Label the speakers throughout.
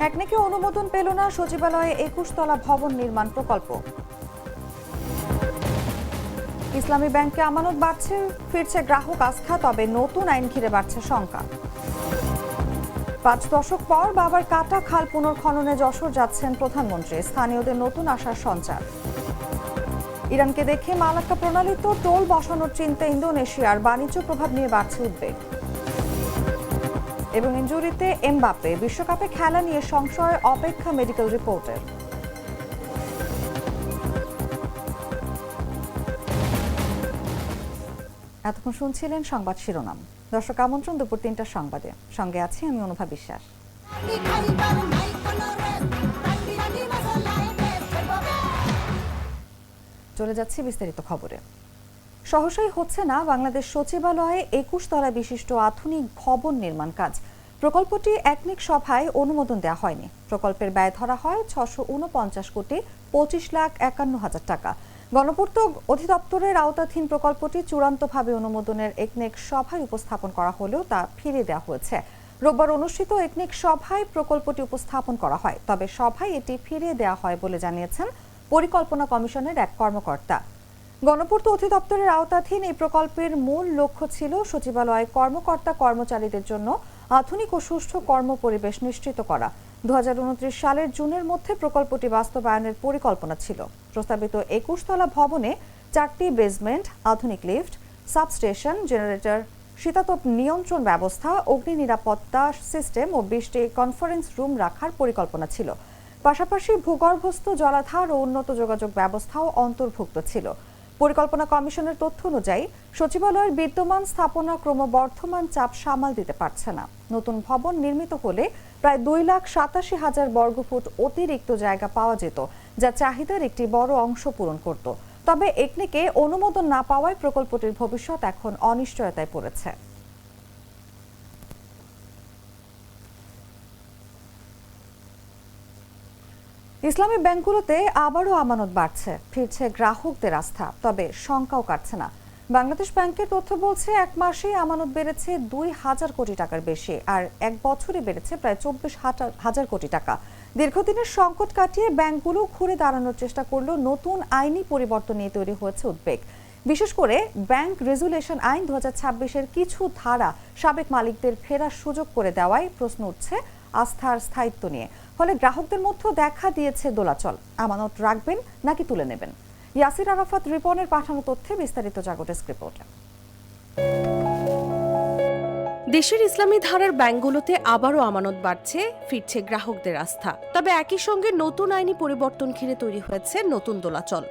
Speaker 1: একনেকে অনুমোদন পেল না সচিবালয়ে ২১ তলা ভবন নির্মাণ প্রকল্প। ইসলামী ব্যাংকে আমানত বাড়ছে, ফিরছে গ্রাহক আস্থা, তবে নতুন আইন ঘিরে বাড়ছে শঙ্কা। ৫ দশক পর বাবার কাটা খাল পুনর্খননে যশোর যাচ্ছেন প্রধানমন্ত্রী, স্থানীয়দের নতুন আশার সঞ্চার। ইরানকে দেখে মালাক্কা প্রণালীত টোল বসানোর চিন্তা ইন্দোনেশিয়ার, বাণিজ্য প্রভাব নিয়ে বাড়ছে উদ্বেগ। এবং ইনজুরিতে এমবাপ্পে, বিশ্বকাপে খেলা নিয়ে সংশয়, অপেক্ষা মেডিকেল রিপোর্টের। এতক্ষণ শুনছিলেন সংবাদ শিরোনাম। দর্শক আমন্ত্রণ দুপুর ৩টার সংবাদে, সঙ্গে আছি আমি অনুভা বিশ্বাস। চলে যাচ্ছি বিস্তারিত খবরে। সহসাই হচ্ছে না বাংলাদেশ সচিবালয়ে ২১ তলা বিশিষ্ট আধুনিক ভবন নির্মাণ কাজ। প্রকল্পটি একনেক সভায় অনুমোদন দেওয়া হয়নি। প্রকল্পের ব্যয় ধরা হয় ৬৪৯ কোটি ২৫ লাখ ৫১ হাজার টাকা। গণপূর্ত অধিদপ্তরের আওতাধীন প্রকল্পটি চূড়ান্তভাবে অনুমোদনের একনেক সভায় উপস্থাপন করা হলেও তা ফিরিয়ে দেওয়া হয়েছে। রোববার অনুষ্ঠিত একনেক সভায় প্রকল্পটি উপস্থাপন করা হয়, তবে সভায় এটি ফিরিয়ে দেওয়া হয় বলে জানিয়েছেন পরিকল্পনা কমিশনের এক কর্মকর্তা। গণপূর্ত অধিদপ্তরের আওতাধীন এই প্রকল্পের মূল লক্ষ্য ছিল সচিবালয় কর্মকর্তা কর্মচারীদের জন্য আধুনিক ও সুষ্ঠু কর্মপরিবেশ নিশ্চিত করা। ২০২৯ সালের জুনের মধ্যে প্রকল্পটি বাস্তবায়নের পরিকল্পনা ছিল। প্রস্তাবিত ২১ তলা ভবনে ৪টি বেসমেন্ট, আধুনিক লিফট, সাবস্টেশন, জেনারেটর, শীতাতপ নিয়ন্ত্রণ ব্যবস্থা, অগ্নি নিরাপত্তা সিস্টেম ও ২০টি কনফারেন্স রুম রাখার পরিকল্পনা ছিল। পাশাপাশি ভূগর্ভস্থ জলাধার ও উন্নত যোগাযোগ ব্যবস্থাও অন্তর্ভুক্ত ছিল। পরিকল্পনা কমিশনের তথ্য অনুযায়ী সচিবালয়ের বিদ্যমান স্থাপনা ক্রমবর্ধমান চাপ সামাল দিতে পারছে না। নতুন ভবন নির্মিত হলে প্রায় ২,৮৭,০০০ বর্গফুট অতিরিক্ত জায়গা পাওয়া যেত, যা চাহিদার একটি বড় অংশ পূরণ করত। তবে একনেকে অনুমোদন না পাওয়ায় প্রকল্পটির ভবিষ্যৎ এখন অনিশ্চয়তায় পড়েছে। ইসলামী ব্যাংকগুলোতে আবারও আমানত বাড়ছে, ফিরছে গ্রাহকদের আস্থা, তবে শঙ্কাও কাটছে না। বাংলাদেশ ব্যাংকের তথ্য বলছে, এক মাসে আমানত বেড়েছে ২,০০০ কোটি টাকার বেশি, আর এক বছরে বেড়েছে প্রায় ২৪,০০০ কোটি টাকা। দীর্ঘদিনের সংকট কাটিয়ে ব্যাংকগুলো ঘুরে দাঁড়ানোর চেষ্টা করলেও নতুন আইনি পরিবর্তন নিয়ে তৈরি হয়েছে উদ্বেগ। বিশেষ করে ব্যাংক রেজুলেশন আইন ২০২৬-এর কিছু ধারা সাবেক মালিকদের ফেরার সুযোগ করে দেওয়ায় প্রশ্ন উঠছে আস্থার স্থায়িত্ব নিয়ে। ফলে গ্রাহকদের মধ্যে দেখা দিয়েছে দোলাচল, আমানত রাখবেন নাকি তুলে নেবেন। ইয়াসির আরাফাত রিপনের পাঠানো তথ্যে বিস্তারিত জাগো ডেস্ক রিপোর্টে।
Speaker 2: দেশের ইসলামী ধারার ব্যাংকগুলোতে আবারও আমানত বাড়ছে, ফিরছে গ্রাহকদের আস্থা। তবে একই সঙ্গে নতুন আইনি পরিবর্তন ঘিরে তৈরি হয়েছে নতুন দোলাচল।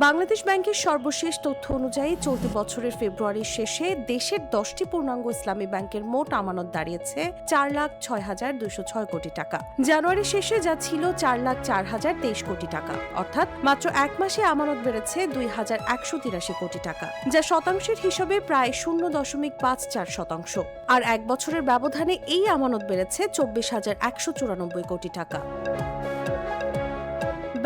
Speaker 2: বাংলাদেশ ব্যাংকের সর্বশেষ তথ্য অনুযায়ী চলতি বছরের ফেব্রুয়ারির শেষে দেশের 10টি পূর্ণাঙ্গ ইসলামী ব্যাংকের মোট আমানত দাঁড়িয়েছে ৪,০৬,২০৬ কোটি টাকা। জানুয়ারির শেষে যা ছিল ৪,০৪,০২৩ কোটি টাকা, অর্থাৎ মাত্র এক মাসে আমানত বেড়েছে ২,১৮৩ কোটি টাকা, যা শতাংশের হিসাবে প্রায় ০.৫৪%। আর এক বছরের ব্যবধানে এই আমানত বেড়েছে ২৪,১৯৪ কোটি টাকা।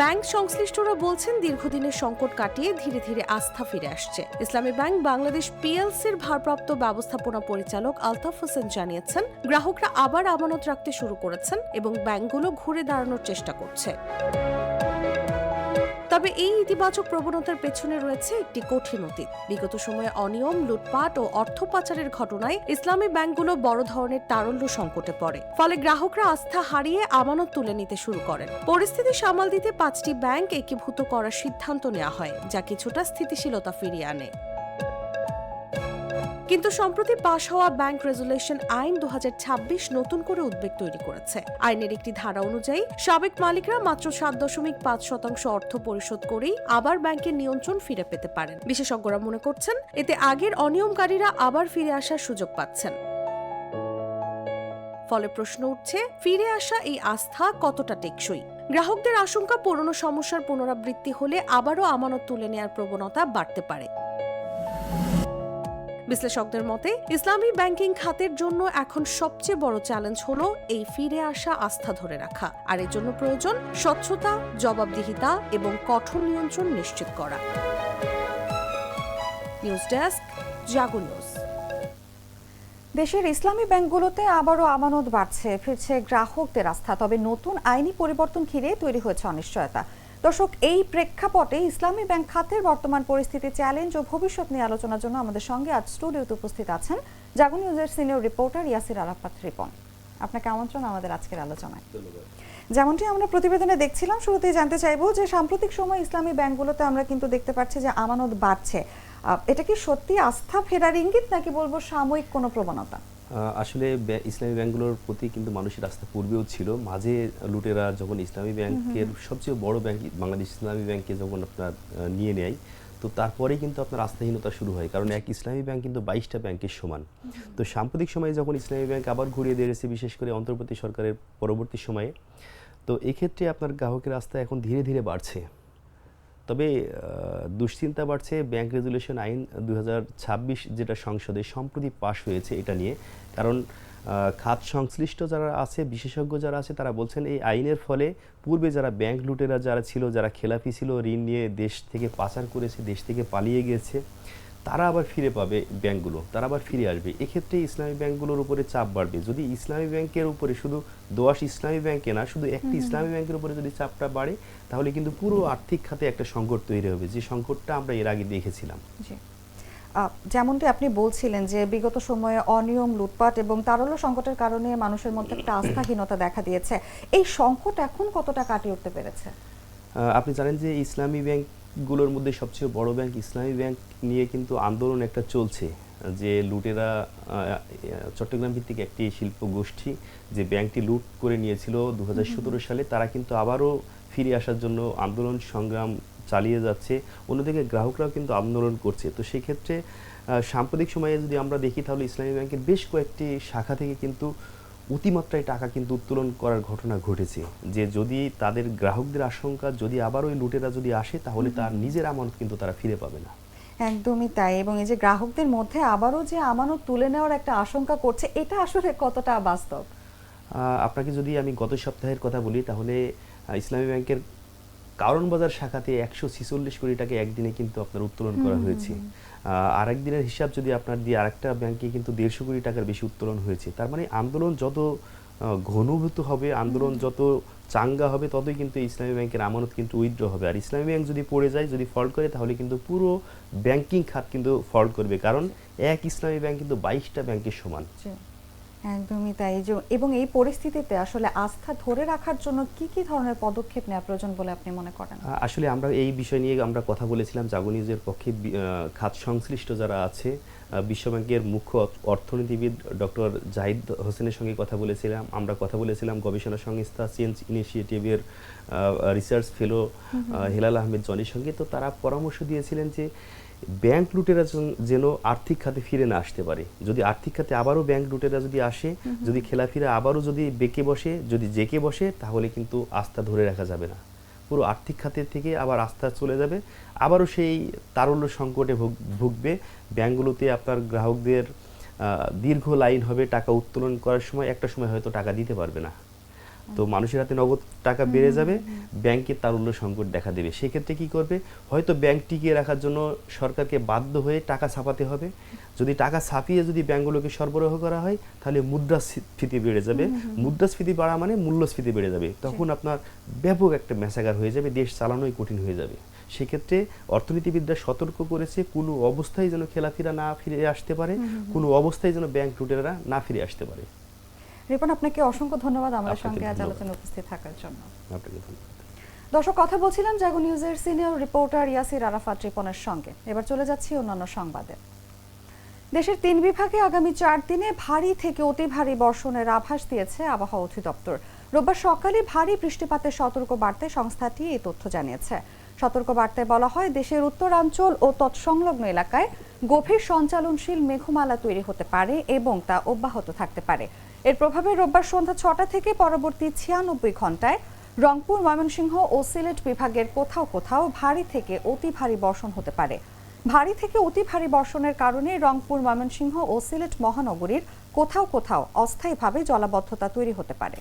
Speaker 2: ব্যাংক সংশ্লিষ্টরা বলছেন, দীর্ঘদিনের সংকট কাটিয়ে ধীরে ধীরে আস্থা ফিরে আসছে। ইসলামী ব্যাংক বাংলাদেশ পিএলসির ভারপ্রাপ্ত ব্যবস্থাপনা পরিচালক আলতাফ হোসেন জানিয়েছেন, গ্রাহকরা আবার আমানত রাখতে শুরু করেছেন এবং ব্যাংকগুলো ঘুরে দাঁড়ানোর চেষ্টা করছে। তবে এই ইতিবাচক প্রবণতার পেছনে রয়েছে একটি কঠিন অতীত। বিগত সময়ে অনিয়ম, লুটপাট ও অর্থ পাচারের ঘটনায় ইসলামী ব্যাংকগুলো বড় ধরনের তারল্য সংকটে পড়ে। ফলে গ্রাহকরা আস্থা হারিয়ে আমানত তুলে নিতে শুরু করেন। পরিস্থিতি সামাল দিতে 5টি ব্যাংক একীভূত করার সিদ্ধান্ত নেওয়া হয়, যা কিছুটা স্থিতিশীলতা ফিরিয়ে আনে। কিন্তু সম্প্রতি পাশ হওয়া ব্যাংক রেজুলেশন আইন ২০২৬ নতুন করে উদ্বেগ তৈরি করেছে। আইনের একটি ধারা অনুযায়ী সাবেক মালিকরা মাত্র ৭.৫% অর্থ পরিশোধ করেই আবার ব্যাংকের নিয়ন্ত্রণ ফিরে পেতে পারেন। বিশেষজ্ঞরা মনে করছেন, এতে আগের অনিয়মকারীরা আবার ফিরে আসার সুযোগ পাচ্ছেন। ফলে প্রশ্ন উঠছে, ফিরে আসা এই আস্থা কতটা টেকসই? গ্রাহকদের আশঙ্কা, পুরনো সমস্যার পুনরাবৃত্তি হলে আবারও আমানত তুলে নেওয়ার প্রবণতা বাড়তে পারে। বিশ্লেষকদের মতে, ইসলামী ব্যাংকিং খাতের জন্য এখন সবচেয়ে বড় চ্যালেঞ্জ হলো এই ফিরে আসা আস্থা ধরে রাখা। আর এর জন্য প্রয়োজন স্বচ্ছতা, জবাবদিহিতা এবং কঠোর নিয়ন্ত্রণ নিশ্চিত করা। নিউজ ডেস্ক, জাগো নিউজ।
Speaker 1: দেশের ইসলামী ব্যাংকগুলোতে আবারও আমানত বাড়ছে, ফিরছে গ্রাহকদের আস্থা। তবে নতুন আইনি পরিবর্তন ঘিরে তৈরি হয়েছে অনিশ্চয়তা। দর্শক, এই প্রেক্ষাপটে ইসলামী ব্যাংক খাতের বর্তমান পরিস্থিতি, চ্যালেঞ্জ ও ভবিষ্যৎ নিয়ে আলোচনার জন্য আমাদের সঙ্গে আজ স্টুডিওতে উপস্থিত আছেন জাগো নিউজের সিনিয়র রিপোর্টার ইয়াসির আরাফাত রিপন। আপনাকে আমন্ত্রণ আমাদের আজকের আলোচনায়। যেমনটি আমরা প্রতিবেদনে দেখছিলাম, শুরুতেই জানতে চাইবো যে সাম্প্রতিক সময় ইসলামী ব্যাংকগুলোতে আমরা কিন্তু দেখতে পাচ্ছি যে আমানত বাড়ছে। এটা কি সত্যি আস্থা ফেরার ইঙ্গিত, নাকি বলবো সাময়িক কোনো প্রবণতা?
Speaker 3: আসলে ইসলামী ব্যাংকগুলোর প্রতি কিন্তু মানুষের আস্থা পূর্বেও ছিল। মাঝে লুটেরা যখন ইসলামী ব্যাংকের সবচেয়ে বড় ব্যাংক বাংলাদেশ ইসলামী ব্যাংকে যখন আপনার নিয়ে নেয়, তো তারপরেই কিন্তু আপনার আস্থাহীনতা শুরু হয়, কারণ এক ইসলামী ব্যাংক কিন্তু 22টা ব্যাংকের সমান। তো সাম্প্রতিক সময়ে যখন ইসলামী ব্যাংক আবার ঘুরিয়ে দিয়েছে, বিশেষ করে অন্তর্বর্তী সরকারের পরবর্তী সময়ে, তো এক্ষেত্রে আপনার গ্রাহকের আস্থা এখন ধীরে ধীরে বাড়ছে। তবে দুশ্চিন্তা বাড়ছে ব্যাংক রেজুলেশন আইন 2026 যেটা সংসদে সম্প্রতি পাশ হয়েছে এটা নিয়ে। কারণ খাত সংশ্লিষ্ট যারা আছে, বিশেষজ্ঞ যারা আছে, তারা বলছেন এই আইনের ফলে পূর্বে যারা ব্যাংক লুটেরা যারা ছিল, যারা খেলাপি ছিল, ঋণ নিয়ে দেশ থেকে পাচার করেছে, দেশ থেকে পালিয়ে গিয়েছে, তারা আবার ফিরে পাবে ব্যাংকগুলো, তারা আবার ফিরে আসবে। এক্ষেত্রে ইসলামী ব্যাংকগুলোর উপরে চাপ বাড়বে। যদি ইসলামী ব্যাংকের উপরে, শুধু দোয়াশ ইসলামী ব্যাংকে না, শুধু একটি ইসলামী ব্যাংকের উপরে যদি চাপটা বাড়ে, তাহলে কিন্তু পুরো আর্থিক খাতে একটা সংকট তৈরি হবে, যে সংকটটা আমরা এর আগে দেখেছিলাম।
Speaker 1: যেমনটি আপনি বলছিলেন যে বিগত সময়ে অনিয়ম, লুটপাট এবং তারল্য সংকটের কারণে মানুষের মধ্যে একটা আস্থাহীনতা দেখা দিয়েছে। এই সংকট এখন কতটা কাটিয়ে উঠতে পেরেছে?
Speaker 3: আপনি জানেন যে ইসলামী ব্যাংকগুলোর মধ্যে সবচেয়ে বড় ব্যাংক ইসলামী ব্যাংক নিয়ে কিন্তু আন্দোলন একটা চলছে, যে লুটেরা চট্টগ্রাম ভিত্তিক একটি শিল্প গোষ্ঠী যে ব্যাংকটি লুট করে নিয়েছিল 2017 সালে, তারা কিন্তু আবারও ফিরে আসার জন্য আন্দোলন সংগ্রাম চালিয়ে যাচ্ছে। অন্যদিকে গ্রাহকরাও কিন্তু আন্দোলন করছে। তো সেক্ষেত্রে সাম্প্রতিক সময়ে যদি আমরা দেখি, তাহলে ইসলামী ব্যাংকের বেশ কয়েকটি শাখা থেকে কিন্তু অতিমাত্রায় টাকা কিন্তু উত্তোলন করার ঘটনা ঘটেছে, যে যদি তাদের গ্রাহকদের আশঙ্কা, যদি আবার ওই লুটেরা যদি আসে, তাহলে তার নিজের আমানত কিন্তু তারা ফিরে পাবে না।
Speaker 1: একদমই তাই। এবং এই যে গ্রাহকদের মধ্যে আবারও যে আমানত তুলে নেওয়ার একটা আশঙ্কা করছে, এটা আসলে কতটা বাস্তব?
Speaker 3: আপনাকে যদি আমি গত সপ্তাহের কথা বলি, তাহলে ইসলামী ব্যাংকের কারণ বাজার শাখাতে 146 কোটি টাকা একদিনে কিন্তু আপনার উত্তোলন করা হয়েছে। আরেক দিনের হিসাব যদি আপনার দিয়ে আরেকটা ব্যাংকে কিন্তু 150 কোটি টাকার বেশি উত্তোলন হয়েছে। তার মানে আন্দোলন যত ঘনীভূত হবে, আন্দোলন যত চাঙ্গা হবে, ততই কিন্তু ইসলামী ব্যাংকের আমানত কিন্তু উইথড্র হবে। আর ইসলামী ব্যাংক যদি পড়ে যায়, যদি ফল্ট করে, তাহলে কিন্তু পুরো ব্যাংকিং খাত কিন্তু ফল্ট করবে, কারণ এক ইসলামী ব্যাংক কিন্তু 22টা ব্যাংকের সমান।
Speaker 1: একদমই তাই। এবং এই পরিস্থিতিতে আসলে আস্থা ধরে রাখার জন্য কি কি ধরনের পদক্ষেপ নেওয়া প্রয়োজন বলে আপনি মনে করেন?
Speaker 3: আসলে আমরা এই বিষয় নিয়ে আমরা কথা বলেছিলাম জাগো নিউজের পক্ষে। খাত সংশ্লিষ্ট যারা আছে, বিশ্বব্যাংকের মুখ্য অর্থনীতিবিদ ডক্টর জাহিদ হোসেনের সঙ্গে কথা বলেছিলাম। আমরা কথা বলেছিলাম গবেষণা সংস্থা চেঞ্জ ইনিশিয়েটিভের রিসার্চ ফেলো হেলাল আহমেদ জনির সঙ্গে। তো তারা পরামর্শ দিয়েছিলেন যে ব্যাংক লুটেরা যেন আর্থিক খাতে ফিরে না আসতে পারে। যদি আর্থিক খাতে আবারও ব্যাংক লুটেরা যদি আসে, যদি খেলাফিরা আবারও যদি বেঁকে বসে, যদি জেকে বসে, তাহলে কিন্তু আস্থা ধরে রাখা যাবে না। পুরো আর্থিক খাতের থেকে আবার আস্থা চলে যাবে, আবারও সেই তারল্য সংকটে ভুগবে। ব্যাংকগুলোতে আপনার গ্রাহকদের দীর্ঘ লাইন হবে, টাকা উত্তোলন করার সময় একটা সময় হয়তো টাকা দিতে পারবে না। তো মানুষের হাতে নগদ টাকা বেড়ে যাবে, ব্যাংকের তারল্য সংকট দেখা দেবে। সেক্ষেত্রে কি করবে? হয়তো ব্যাংক টিকিয়ে রাখার জন্য সরকারকে বাধ্য হয়ে টাকা ছাপাতে হবে। যদি টাকা ছাপিয়ে যদি ব্যাংকগুলোকে সরবরাহ করা হয়, তাহলে মুদ্রাস্ফীতি বেড়ে যাবে। মুদ্রাস্ফীতি বাড়া মানে মূল্যস্ফীতি বেড়ে যাবে। তখন আপনার ব্যাপক একটা মেসাগার হয়ে যাবে, দেশ চালানোই কঠিন হয়ে যাবে। সেক্ষেত্রে অর্থনীতিবিদরা সতর্ক করেছে, কোনো অবস্থায় যেন খেলাফিরা না ফিরে আসতে পারে, কোনো অবস্থায় যেন ব্যাংক লুটেরা না ফিরে আসতে পারে।
Speaker 1: রিপন, আপনাকে অসংখ্য ধন্যবাদ আমাদের সঙ্গে আজ আলোচনায় উপস্থিত থাকার জন্য।
Speaker 3: আপনাকে ধন্যবাদ।
Speaker 1: দর্শক, কথা বলছিলাম জাগো নিউজের সিনিয়র রিপোর্টার ইয়াসির আরাফাত রিপনের সঙ্গে। এবার চলে যাচ্ছি অন্যান্য সংবাদে। দেশের 3 বিভাগে আগামী 4 দিনে ভারী থেকে অতি ভারী বর্ষণের আভাস দিয়েছে আবহাওয়া অধিদপ্তর। রোববার সকালে ভারী বৃষ্টিপাতের সতর্ক বার্তায় সংস্থাটি এই তথ্য জানিয়েছে। সতর্ক বার্তায় বলা হয়, দেশের উত্তরাঞ্চল ও তৎসংলগ্ন এলাকায় গভীর সঞ্চালনশীল মেঘমালা তৈরি হতে পারে এবং তা অব্যাহত থাকতে পারে। এর প্রভাবে রোববার সন্ধ্যা 6টা থেকে পরবর্তী 96 ঘন্টায় রংপুর, ময়মনসিংহ ও সিলেট বিভাগের কোথাও কোথাও ভারী থেকে অতি ভারী বর্ষণ হতে পারে। ভারী থেকে অতি ভারী বর্ষণের কারণে রংপুর, ময়মনসিংহ ও সিলেট মহানগরীর কোথাও কোথাও অস্থায়ীভাবে জলাবদ্ধতা তৈরি হতে পারে।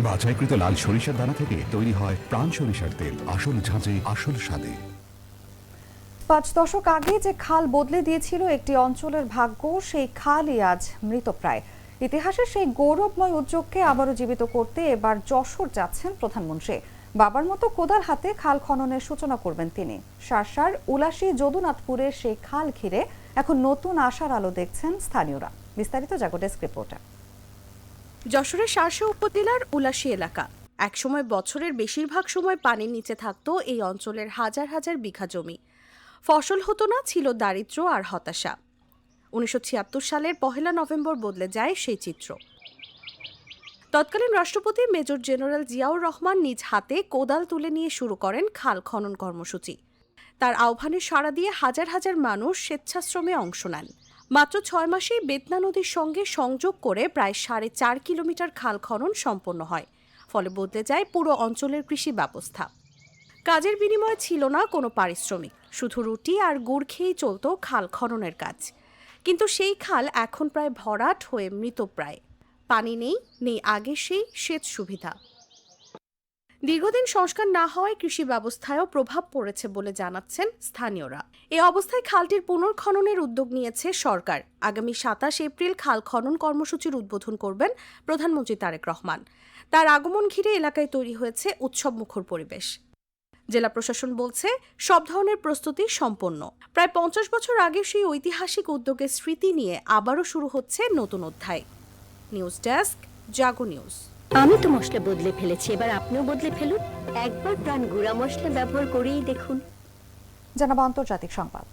Speaker 4: বাছাইকৃত লাল সরিষার দানা থেকে তৈরি হয় প্রাণ সরিষার তেল, আসল ঝাঁঝে আসল স্বাদে।
Speaker 1: 5 দশক আগে যে খাল বদলে দিয়েছিল একটি অঞ্চলের ভাগ্য, সেই খালই আজ মৃতপ্রায়। ইতিহাসের সেই গৌরবময় উদ্যোগকে আবারও জীবিত করতে এবার যশোর যাচ্ছেন প্রধানমন্ত্রী। বাবার মতো কোদাল হাতে খাল খননের সূচনা করবেন তিনি। শার্শার উলাশী যদুনাথপুরের সেই খাল ঘিরে এখন নতুন আশার আলো দেখছেন স্থানীয়রা। বিস্তারিত জাগো ডেস্ক রিপোর্টে।
Speaker 2: যশোরের শার্শা উপজেলার উলাশী এলাকা একসময় বছরের বেশিরভাগ সময় পানির নিচে থাকতো এই অঞ্চলের হাজার হাজার বিঘা জমি। ফসল হতো না, ছিল দারিদ্র্য আর হতাশা। 1976 সালের 1 নভেম্বর বদলে যায় সেই চিত্র। তৎকালীন রাষ্ট্রপতি মেজর জেনারেল জিয়াউর রহমান নিজ হাতে কোদাল তুলে নিয়ে শুরু করেন খাল খনন কর্মসূচি। তার আহ্বানে সাড়া দিয়ে হাজার হাজার মানুষ স্বেচ্ছাশ্রমে অংশ নেন। মাত্র 6 মাসেই বেতনা নদীর সঙ্গে সংযোগ করে প্রায় 4.5 কিলোমিটার খাল খনন সম্পন্ন হয়। ফলে বদলে যায় পুরো অঞ্চলের কৃষি ব্যবস্থা। কাজের বিনিময়ে ছিল না কোনো পারিশ্রমিক, শুধু রুটি আর গুড় খেয়েই চলত খাল খননের কাজ। কিন্তু সেই খাল এখন প্রায় ভরাট হয়ে মৃতপ্রায়। পানি নেই, নেই আগের সেই সেচ সুবিধা। দীর্ঘদিন সংস্কার না হওয়ায় কৃষি ব্যবস্থায়ও প্রভাব পড়েছে বলে জানাচ্ছেন স্থানীয়রা। এ অবস্থায় খালটির পুনর্খননের উদ্যোগ নিয়েছে সরকার। আগামী 27 এপ্রিল খাল খনন কর্মসূচির উদ্বোধন করবেন প্রধানমন্ত্রী তারেক রহমান। তার আগমন ঘিরে এলাকায় তৈরি হয়েছে উৎসবমুখর পরিবেশ। জেলা প্রশাসন বলছে সব ধরনের প্রস্তুতি সম্পন্ন। প্রায় 50 বছর আগে সেই ঐতিহাসিক উদ্যোগের স্মৃতি নিয়ে আবারও শুরু হচ্ছে নতুন অধ্যায়। নিউজ ডেস্ক, জাগো নিউজ।
Speaker 4: আমি তো মশলা বদলে ফেলেছি, এবার আপনিও বদলে ফেলুন। একবার প্রাণ গুঁড়া মশলা ব্যবহার করেই দেখুন।
Speaker 1: জানাবো আন্তর্জাতিক সংবাদ।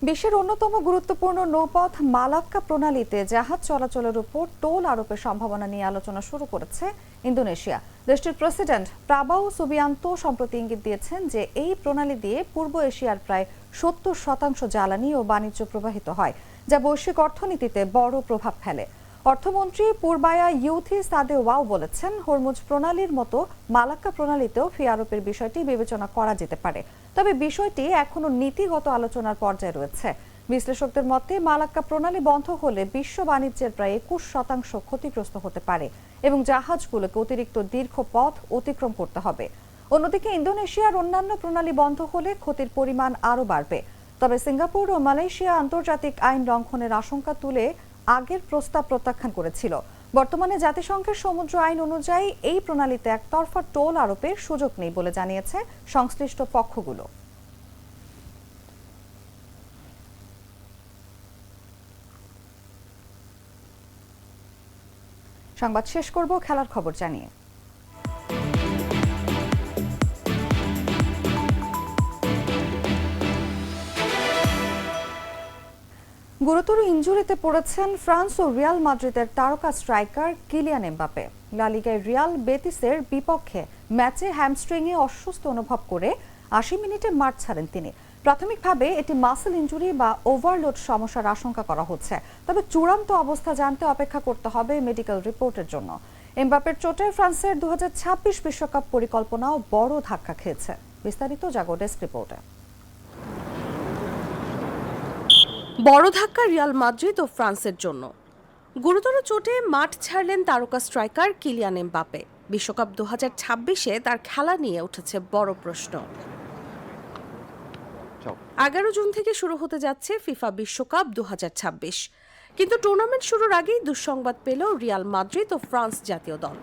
Speaker 1: বিশ্বের অন্যতম গুরুত্বপূর্ণ নৌপথ মালাক্কা প্রণালীতে জাহাজ চলাচলের উপর টোল আরোপের সম্ভাবনা নিয়ে আলোচনা শুরু করেছে ইন্দোনেশিয়া। দেশটির প্রেসিডেন্ট প্রাবাও সুবিয়ান্তো সম্প্রতি ইঙ্গিত দিয়েছেন যে এই প্রণালী দিয়ে পূর্ব এশিয়ার প্রায় 70% জ্বালানি ও বাণিজ্য প্রবাহিত হয়, যা বৈশ্বিক অর্থনীতিতে বড় প্রভাব ফেলে। অর্থমন্ত্রী পূর্বায়া ইউথি সাদেওয়াও বলেছেন, হরমুজ প্রণালীর মতো মালাক্কা প্রণালীতেও ফি আরোপের বিষয়টি বিবেচনা করা যেতে পারে। তবে বিষয়টি এখনো নীতিগত আলোচনার পর্যায়ে রয়েছে। বিশ্লেষকদের মতে মালাক্কা প্রণালী বন্ধ হলে বিশ্ব বাণিজ্যের প্রায় 21% ক্ষতিগ্রস্ত হতে পারে এবং জাহাজগুলোকে অতিরিক্ত দীর্ঘ পথ অতিক্রম করতে হবে। অন্যদিকে ইন্দোনেশিয়ার অন্যান্য প্রণালী বন্ধ হলে ক্ষতির পরিমাণ আরও বাড়বে। তবে সিঙ্গাপুর ও মালয়েশিয়া আন্তর্জাতিক আইন লঙ্ঘনের আশঙ্কা তুলে আগের প্রস্তাব প্রত্যাখ্যান করেছিল। বর্তমানে জাতিসংঘের সমুদ্র আইন অনুযায়ী এই প্রণালীতে একতরফা টোল আরোপের সুযোগ নেই বলে জানিয়েছে সংশ্লিষ্ট পক্ষগুলো। সংবাদ শেষ করব খেলার খবর জানিয়ে। গুরুতর ইনজুরিতে পড়েছেন ফ্রান্স ও রিয়াল মাদ্রিদের তারকা স্ট্রাইকার কিলিয়ান এমবাপে। লা লিগায় রিয়াল বেতিসের বিপক্ষে ম্যাচে হ্যামস্ট্রিংয়ে অসুস্থ অনুভব করে 80 মিনিটে মাঠ ছাড়েন তিনি। প্রাথমিকভাবে এটি মাসল ইনজুরি বা ওভারলোড সমস্যার আশঙ্কা করা হচ্ছে, তবে চূড়ান্ত অবস্থা জানতে অপেক্ষা করতে হবে মেডিকেল রিপোর্টের জন্য। এমবাপের চোটে ফ্রান্সের 2026 বিশ্বকাপ পরিকল্পনাও বড় ধাক্কা খেয়েছে। বিস্তারিত জাগো ডেস্ক রিপোর্টে।
Speaker 2: বড় ধাক্কা রিয়াল মাদ্রিদ ও ফ্রান্সের জন্য। গুরুতর চোটে মাঠ ছাড়লেন তারকা স্ট্রাইকার কিলিয়ান এমবাপে। বিশ্বকাপ 2026-এ তার খেলা নিয়ে উঠেছে বড় প্রশ্ন। 11 জুন থেকে শুরু হতে যাচ্ছে ফিফা বিশ্বকাপ 2026, কিন্তু টুর্নামেন্ট শুরুর আগেই দুঃসংবাদ পেল রিয়াল মাদ্রিদ ও ফ্রান্স জাতীয় দল।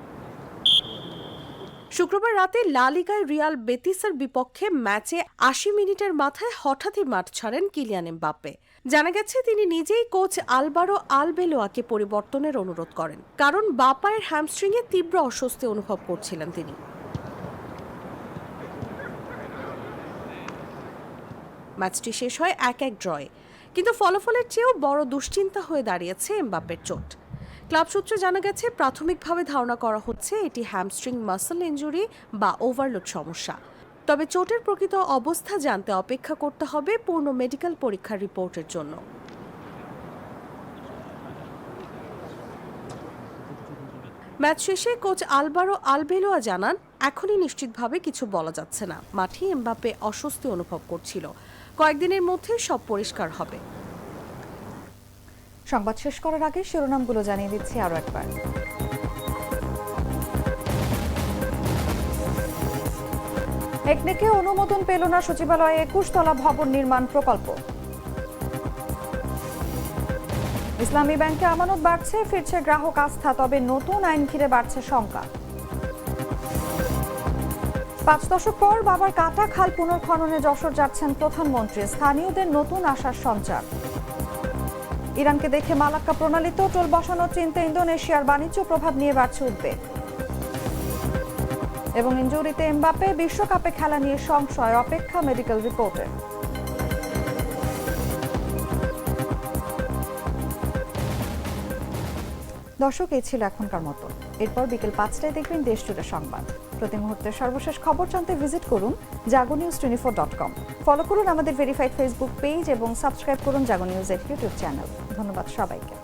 Speaker 2: শুক্রবার রাতে লা লিগায় রিয়াল বেতিসের বিপক্ষে ম্যাচে 80 মিনিটের মাথায় হঠাৎই মাঠ ছাড়েন কিলিয়ান এমবাপ্পে। জানা গেছে তিনি নিজেই কোচ আলবারো আলবেলোয়াকে পরিবর্তনের অনুরোধ করেন, কারণ বাঁ পায়ের হ্যামস্ট্রিংয়ে তীব্র অস্বস্তি অনুভব করছিলেন তিনি। ম্যাচটি শেষ হয় 1-1 ড্রয়ে, কিন্তু ফলাফলের চেয়েও বড় দুশ্চিন্তা হয়ে দাঁড়িয়েছে এমবাপ্পের চোট। ক্লাব সূত্রে জানা গেছে প্রাথমিকভাবে ধারণা করা হচ্ছে এটি হ্যামস্ট্রিং মাসল ইনজুরি বা ওভারলোড সমস্যা। তবে চোটের প্রকৃত অবস্থা জানতে অপেক্ষা করতে হবে পূর্ণ মেডিকেল পরীক্ষার রিপোর্টের জন্য। ম্যাচ শেষে কোচ আলবারো আলবেলোয়া জানান, এখনই নিশ্চিতভাবে কিছু বলা যাচ্ছে না। মাঠে এমবাপ্পে অস্বস্তি অনুভব করছিল, কয়েকদিনের মধ্যে সব পরিষ্কার হবে।
Speaker 1: সংবাদ শেষ করার আগে শিরোনামগুলো জানিয়ে দিচ্ছি আরো একবার। একনেকে অনুমোদন পেল না সচিবালয়ে 21 তলা ভবন নির্মাণ প্রকল্প। ইসলামী ব্যাংকে আমানত বাড়ছে, ফিরছে গ্রাহক আস্থা, তবে নতুন আইন ঘিরে বাড়ছে শঙ্কা। 5 দশক পর বাবার কাটা খাল পুনর্খননে যশোর যাচ্ছেন প্রধানমন্ত্রী, স্থানীয়দের নতুন আশার সঞ্চার। ইরানকে দেখে মালাক্কা প্রণালীতে টোল বসানোর চিন্তা, ইন্দোনেশিয়ার বাণিজ্য প্রভাব নিয়ে বাড়ছে উদ্বেগ। এবং ইনজুরিতে এমবাপ্পে, বিশ্বকাপে খেলা নিয়ে সংশয়, অপেক্ষা মেডিকেল রিপোর্টের। দর্শক, এই ছিল এখনকার মতো। এরপর বিকেল 5টায় দেখবেন দেশ জুড়ে সংবাদ। প্রতি মুহূর্তের সর্বশেষ খবর জানতে ভিজিট করুন jagonews24.com। ফলো করুন আমাদের ভেরিফাইড ফেসবুক পেজ এবং সাবস্ক্রাইব করুন জাগো নিউজের ইউটিউব চ্যানেল। ধন্যবাদ সবাইকে।